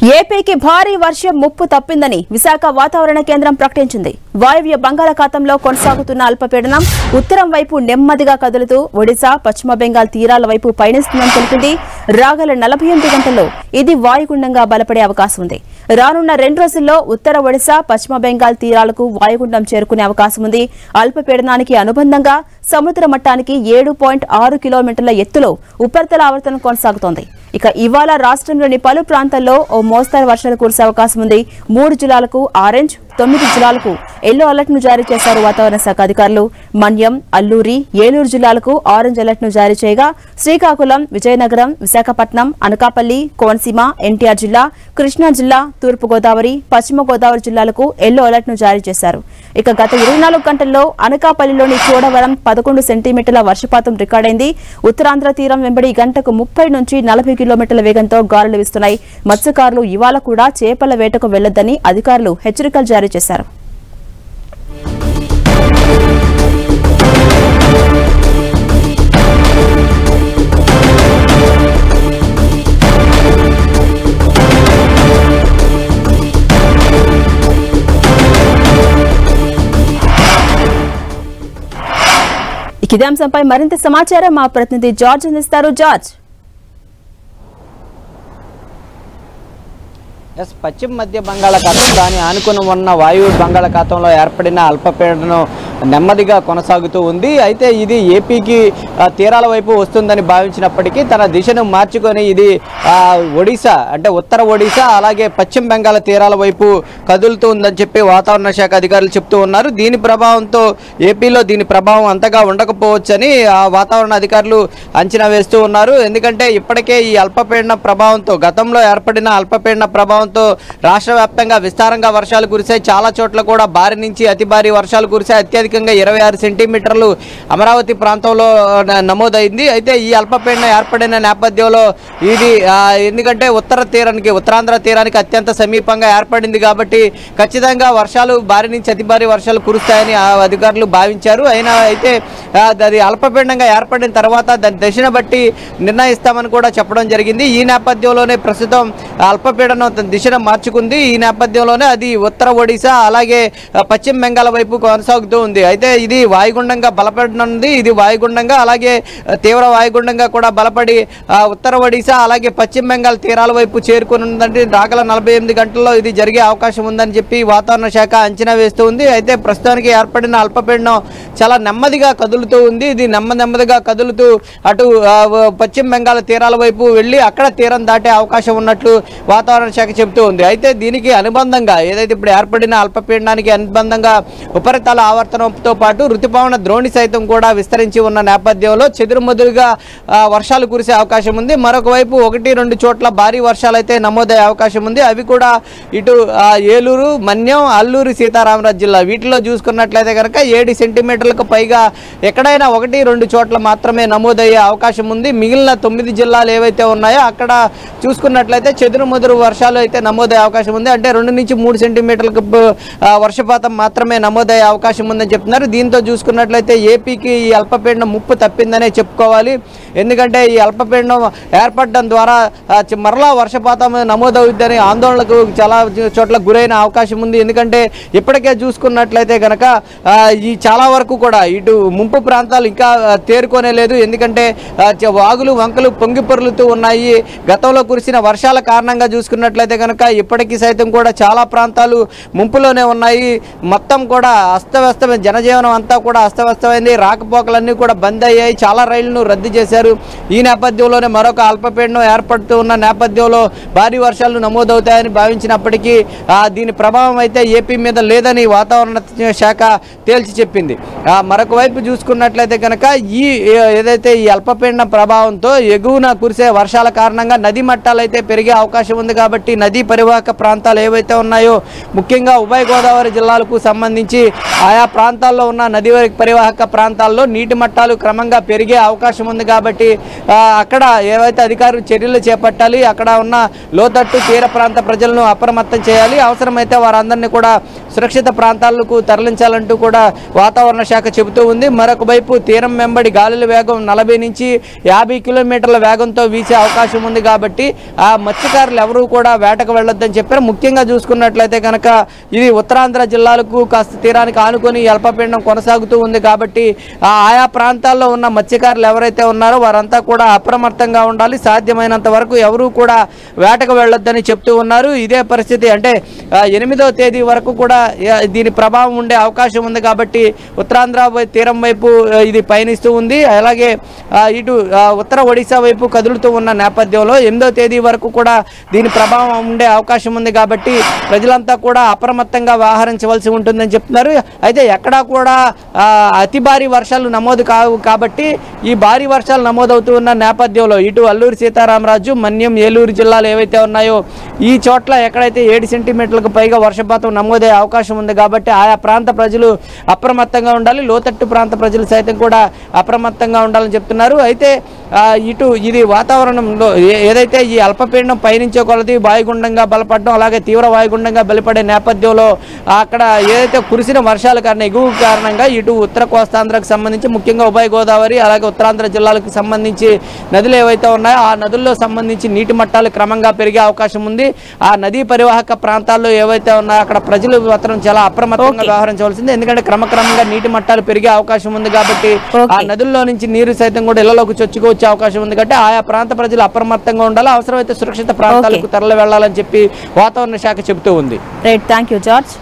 ఏపీకి భారీ వర్షం ముప్పు తప్పిందని విశాఖ వాతావరణ కేంద్రం ప్రకటించింది. వాయువ్య బంగాళాఖాతంలో కొనసాగుతున్న అల్పపీడనం ఉత్తరం వైపు నెమ్మదిగా కదులుతూ ఒడిశా, పశ్చిమ బెంగాల్ తీరాల వైపు పయనిస్తుందని తెలిపింది. రాగల 48 గంటల్లో ఇది వాయుగుండంగా బలపడే అవకాశం ఉంది. రానున్న 2 రోజుల్లో ఉత్తర ఒడిశా, పశ్చిమ బెంగాల్ తీరాలకు వాయుగుండం చేరుకునే అవకాశం ఉంది. అల్పపీడనానికి అనుబంధంగా సముద్ర మట్టానికి 7.6 కిలోమీటర్ల ఎత్తులో ఉపరితల ఆవర్తనం కొనసాగుతోంది. ఇక ఇవాళ రాష్ట్రంలోని పలు ప్రాంతాల్లో ఓ మోస్తరు వర్షాలు కురిసే అవకాశం ఉంది. 3 జిల్లాలకు ఆరెంజ్, 9 జిల్లాలకు ఎల్లో అలర్ట్ ను జారీ చేశారు వాతావరణ శాఖ అధికారులు. మన్యం, అల్లూరి, ఏలూరు జిల్లాలకు ఆరెంజ్ అలర్ట్ ను జారీ చేయగా శ్రీకాకుళం, విజయనగరం, విశాఖపట్నం, అనకాపల్లి, కోనసీమ, ఎన్టీఆర్ జిల్లా, కృష్ణా జిల్లా, తూర్పు గోదావరి, పశ్చిమ గోదావరి జిల్లాలకు ఎల్లో అలర్ట్ ను జారీ చేశారు. ఇక గత 24 గంటల్లో అనకాపల్లిలోని చోడవరం 11 సెంటీమీటర్ల వర్షపాతం రికార్డైంది. ఉత్తరాంధ్ర తీరం వెంబడి గంటకు 30 నుంచి 40 కిలోమీటర్ల వేగంతో గాలులు వీస్తున్నాయి. మత్స్యకారులు ఇవాళ కూడా చేపల వేటకు వెళ్లొద్దని అధికారులు హెచ్చరికలు జారీ చేశారు. ఇదే అంశంపై మరింత సమాచారం మా ప్రతినిధి జార్జ్ అందిస్తారు. జార్జ్, పశ్చిమ మధ్య బంగాళాఖాతం దాని ఆనుకుని ఉన్న వాయువ్య బంగాళాఖాతంలో ఏర్పడిన అల్పపీడనం నెమ్మదిగా కొనసాగుతూ ఉంది. అయితే ఇది ఏపీకి తీరాల వైపు వస్తుందని భావించినప్పటికీ తన దిశను మార్చుకొని ఇది ఒడిశా అంటే ఉత్తర ఒడిశా అలాగే పశ్చిమ బెంగాల్ తీరాల వైపు కదులుతూ ఉందని చెప్పి వాతావరణ శాఖ అధికారులు చెప్తూ ఉన్నారు. దీని ప్రభావంతో ఏపీలో దీని ప్రభావం అంతగా ఉండకపోవచ్చని వాతావరణ అధికారులు అంచనా వేస్తూ ఉన్నారు. ఎందుకంటే ఇప్పటికే ఈ అల్పపీడన ప్రభావంతో గతంలో ఏర్పడిన అల్పపీడన ప్రభావంతో రాష్ట్ర వ్యాప్తంగా విస్తారంగా వర్షాలు కురిశాయి. చాలా చోట్ల కూడా భారీ నుంచి అతి భారీ వర్షాలు కురిశాయి. అత్యధికంగా 26 సెంటీమీటర్లు అమరావతి ప్రాంతంలో నమోదైంది. అయితే ఈ అల్పపీడనం ఏర్పడిన నేపథ్యంలో ఇది ఎందుకంటే ఉత్తరాంధ్ర తీరానికి అత్యంత సమీపంగా ఏర్పడింది కాబట్టి ఖచ్చితంగా వర్షాలు భారీ నుంచి అతి భారీ వర్షాలు కురుస్తాయని అధికారులు భావించారు. అయితే అది అల్పపీడనంగా ఏర్పడిన తర్వాత దాని దశను బట్టి నిర్ణయిస్తామని కూడా చెప్పడం జరిగింది. ఈ నేపథ్యంలోనే ప్రస్తుతం అల్పపీడనం దిశను మార్చుకుంది. ఈ నేపథ్యంలోనే అది ఉత్తర ఒడిశా అలాగే పశ్చిమ బెంగాల్ వైపు కొనసాగుతూ ఉంది. అయితే ఇది వాయుగుండంగా బలపడనుంది. ఇది వాయుగుండంగా అలాగే తీవ్ర వాయుగుండంగా కూడా బలపడి ఉత్తర ఒడిశా అలాగే పశ్చిమ బెంగాల్ తీరాల వైపు చేరుకునుందంటే రాగల 48 గంటల్లో ఇది జరిగే అవకాశం ఉందని చెప్పి వాతావరణ శాఖ అంచనా వేస్తూ ఉంది. అయితే ప్రస్తుతానికి ఏర్పడిన అల్పపీడనం చాలా నెమ్మదిగా కదులుతూ ఉంది. ఇది నెమ్మదిగా కదులుతూ అటు పశ్చిమ బెంగాల్ తీరాల వైపు వెళ్ళి అక్కడ తీరం దాటే అవకాశం ఉన్నట్లు వాతావరణ శాఖ చెబుతూ ఉంది. అయితే దీనికి అనుబంధంగా ఏదైతే ఇప్పుడు ఏర్పడిన అల్పపీడనానికి అనుబంధంగా ఉపరితల ఆవర్తనంతో పాటు రుతుపవన ద్రోణి సైతం కూడా విస్తరించి ఉన్న నేపథ్యంలో చెదురుమదురుగా వర్షాలు కురిసే అవకాశం ఉంది. మరొక వైపు 1-2 చోట్ల భారీ వర్షాలు అయితే నమోదయ్యే అవకాశం ఉంది. అవి కూడా ఇటు ఏలూరు, మన్యం, అల్లూరి సీతారామరాజు జిల్లా వీటిలో చూసుకున్నట్లయితే కనుక 7 సెంటీమీటర్లకు పైగా ఎక్కడైనా 1-2 చోట్ల మాత్రమే నమోదయ్యే అవకాశం ఉంది. మిగిలిన 9 జిల్లాలు ఏవైతే ఉన్నాయో అక్కడ చూసుకున్నట్లయితే చెదురుమదురు వర్షాలు అయితే నమోదయ్యే అవకాశం ఉంది. అంటే 2 నుంచి 3 సెంటీమీటర్లకు వర్షపాతం మాత్రమే నమోదయ్యే అవకాశం ఉందని చెప్తున్నారు. దీంతో చూసుకున్నట్లయితే ఏపీకి ఈ అల్పపీడనం ముప్పు తప్పిందనే చెప్పుకోవాలి. ఎందుకంటే ఈ అల్పపీడనం ఏర్పడడం ద్వారా మరలా వర్షపాతం నమోదవుద్దని ఆందోళనకు చాలా చోట్ల గురైన అవకాశం ఉంది. ఎందుకంటే ఇప్పటికే చూసుకున్నట్లయితే కనుక ఈ చాలా వరకు కూడా ఇటు ముంపు ప్రాంతాలు ఇంకా తేరుకోనే లేదు. ఎందుకంటే వాగులు వంకలు పొంగి పొర్లుతూ ఉన్నాయి. గతంలో కురిసిన వర్షాల కారణంగా చూసుకున్నట్లయితే కనుక ఇప్పటికీ సైతం కూడా చాలా ప్రాంతాలు ముంపులోనే ఉన్నాయి. మొత్తం కూడా అస్తవ్యస్తమైన జనజీవనం అంతా కూడా అస్తవ్యస్తమైంది. రాకపోకలన్నీ కూడా బంద్ అయ్యాయి. చాలా రైళ్లను రద్దు చేశారు. ఈ నేపథ్యంలోనే మరొక అల్పపీడనం ఏర్పడుతూ ఉన్న నేపథ్యంలో భారీ వర్షాలు నమోదవుతాయని భావించినప్పటికీ దీని ప్రభావం అయితే ఏపీ మీద లేదని వాతావరణ శాఖ తేల్చి చెప్పింది. మరొక వైపు చూసుకున్నట్లయితే కనుక ఏదైతే ఈ అల్పపీడన ప్రభావంతో ఎగువన కురిసే వర్షాల కారణంగా నది మట్టాలు అయితే పెరిగే అవకాశం ఉంది. కాబట్టి నదీ పరివాహక ప్రాంతాలు ఏవైతే ఉన్నాయో ముఖ్యంగా ఉభయ గోదావరి జిల్లాలకు సంబంధించి ఆయా ప్రాంతాలు ప్రాంతాల్లో ఉన్న నది పరివాహక ప్రాంతాల్లో నీటి మట్టాలు క్రమంగా పెరిగే అవకాశం ఉంది కాబట్టి అక్కడ ఏవైతే అధికారులు చర్యలు చేపట్టాలి, అక్కడ ఉన్న లోతట్టు తీర ప్రాంత ప్రజలను అప్రమత్తం చేయాలి, అవసరమైతే వారందరినీ కూడా సురక్షిత ప్రాంతాలకు తరలించాలంటూ కూడా వాతావరణ శాఖ చెబుతూ ఉంది. మరొక వైపు తీరం వెంబడి గాలుల వేగం 40 నుంచి 50 కిలోమీటర్ల వేగంతో వీచే అవకాశం ఉంది కాబట్టి ఆ మత్స్యకారులు ఎవరూ కూడా వేటకు వెళ్ళొద్దని చెప్పారు. ముఖ్యంగా చూసుకున్నట్లయితే కనుక ఇది ఉత్తరాంధ్ర జిల్లాలకు కాస్త తీరానికి ఆనుకొని అల్పపీడనం కొనసాగుతూ ఉంది కాబట్టి ఆయా ప్రాంతాల్లో ఉన్న మత్స్యకారులు ఎవరైతే ఉన్నారో వారంతా కూడా అప్రమత్తంగా ఉండాలి, సాధ్యమైనంత వరకు ఎవరూ కూడా వేటకు వెళ్ళొద్దని చెప్తూ ఉన్నారు. ఇదే పరిస్థితి అంటే 8వ తేదీ వరకు కూడా దీని ప్రభావం ఉండే అవకాశం ఉంది కాబట్టి ఉత్తరాంధ్ర తీరం వైపు ఇది పయనిస్తూ ఉంది. అలాగే ఇటు ఉత్తర ఒడిశా వైపు కదులుతూ ఉన్న నేపథ్యంలో 8వ తేదీ వరకు కూడా దీని ప్రభావం ఉండే అవకాశం ఉంది కాబట్టి ప్రజలంతా కూడా అప్రమత్తంగా వ్యవహరించవలసి ఉంటుందని చెప్తున్నారు. అయితే ఎక్కడా కూడా అతి భారీ వర్షాలు నమోదు కావు కాబట్టి ఈ భారీ వర్షాలు నమోదవుతూ ఉన్న నేపథ్యంలో ఇటు అల్లూరు సీతారామరాజు, మన్యం, ఏలూరు జిల్లాలు ఏవైతే ఉన్నాయో ఈ చోట్ల ఎక్కడైతే 7 సెంటీమీటర్లకు పైగా వర్షపాతం నమోదయ్యే అవకాశం ఉంది కాబట్టి ఆయా ప్రాంత ప్రజలు అప్రమత్తంగా ఉండాలి, లోతట్టు ప్రాంత ప్రజలు సైతం కూడా అప్రమత్తంగా ఉండాలని చెప్తున్నారు. అయితే ఇటు ఇది వాతావరణంలో ఏదైతే ఈ అల్పపీడనం పయనించే కొలది వాయుగుండంగా బలపడడం, అలాగే తీవ్ర వాయుగుండంగా బలపడే నేపథ్యంలో అక్కడ ఏదైతే కురిసిన వర్షాల ఎగువ కారణంగా ఇటు ఉత్తర కోస్తాంధ్రకు సంబంధించి ముఖ్యంగా ఉభయ గోదావరి అలాగే ఉత్తరాంధ్ర జిల్లాలకు సంబంధించి నదులు ఏవైతే ఉన్నాయో ఆ నదుల్లో సంబంధించి నీటి మట్టాలు క్రమంగా పెరిగే అవకాశం ఉంది. ఆ నదీ పరివాహక ప్రాంతాల్లో ఏవైతే ఉన్నాయో అక్కడ ప్రజలు మాత్రం చాలా అప్రమత్తంగా వ్యవహరించవలసింది, ఎందుకంటే క్రమక్రమంగా నీటి మట్టాలు పెరిగే అవకాశం ఉంది కాబట్టి ఆ నదుల్లో నుంచి నీరు సైతం కూడా ఇళ్లలోకి చొచ్చుకొచ్చే అవకాశం ఉంది కాబట్టి ఆయా ప్రాంత ప్రజలు అప్రమత్తంగా ఉండాలి, అవసరమైతే సురక్షిత ప్రాంతాలకు తరలి వెళ్లాలని చెప్పి వాతావరణ శాఖ చెబుతూ ఉంది. Right, thank you George.